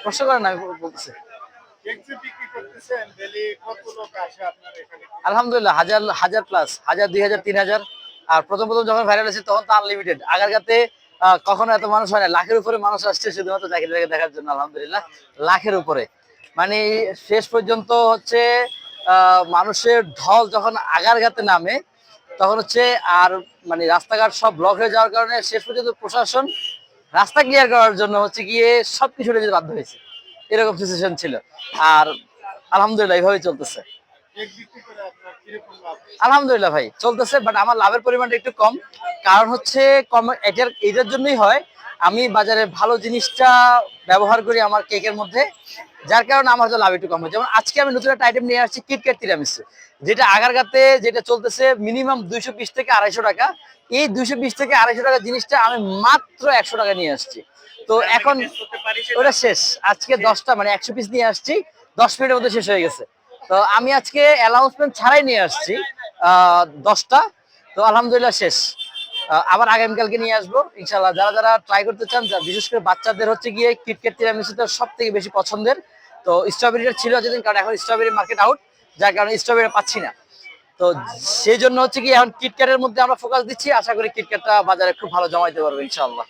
প্রশ্ন করেন না, আমি বলতেছি। আলহামদুলিল্লাহ, হাজার হাজার প্লাস, 1000, 2000, 3000। আর প্রথম প্রথম যখন ভাইরাল হয়েছে তখন তো আনলিমিটেড। আগারগাতে কখনো এত মানুষ হয় না, লাখের উপরে মানুষ আসছে শুধুমাত্র জাকিরকে দেখার জন্য। আলহামদুলিল্লাহ, লাখের উপরে। মানে শেষ পর্যন্ত হচ্ছে মানুষের ঢল যখন আগারগাতে নামে তখন হচ্ছে আর মানে রাস্তাঘাট সব ব্লক হয়ে যাওয়ার কারণে শেষ পর্যন্ত প্রশাসন রাস্তা ক্লিয়ার করার জন্য হচ্ছে গিয়ে সবকিছু যেতে বাধ্য হয়েছে। এরকম সিচুয়েশন ছিল। আর আলহামদুলিল্লাহ এইভাবেই চলতেছে। আলহামদুলিল্লাহ ভাই চলতেছে, বাট আমার লাভের পরিমাণটা একটু কম। কারণ হচ্ছে কম এটার জন্যই হয়, আমি বাজারে ভালো জিনিসটা ব্যবহার করি আমার কেকের মধ্যে, যার কারণে আমার হয়তো লাভ একটু কম হয়। যেমন আজকে আমি নতুন একটা আইটেম নিয়ে আসছি, কিটক্যাট তিরামিসু, যেটা আগারগাতে যেটা চলতেছে মিনিমাম 220 থেকে 250 টাকা। এই 220 থেকে 250 টাকা জিনিসটা আমি মাত্র 100 টাকা নিয়ে আসছি। তো এখন ওটা শেষ আজকে 10টা, মানে 100 পিস নিয়ে আসছি, 10 মিনিটের মধ্যে শেষ হয়ে গেছে। তো আমি আজকে অ্যানাউন্সমেন্ট ছাড়াই নিয়ে আসছি 10টা। তো আলহামদুলিল্লাহ শেষ। আবার আগামীকালকে নিয়ে আসবো ইনশাল্লাহ। যারা যারা ট্রাই করতে চান, বিশেষ করে বাচ্চাদের হচ্ছে গিয়ে কিটক্যাট তিরামিসুটা সব থেকে বেশি পছন্দের। তো স্ট্রবেরিটা ছিল যেদিন, কারণ এখন স্ট্রবেরি মার্কেট আউট, যার কারণে স্ট্রবেরি পাচ্ছি না। তো সেই জন্য হচ্ছে কি এখন কিটক্যাটের মধ্যে আমরা ফোকাস দিচ্ছি। আশা করি কিটক্যাটটা বাজারে খুব ভালো জমাইতে পারবো ইনশাআল্লাহ।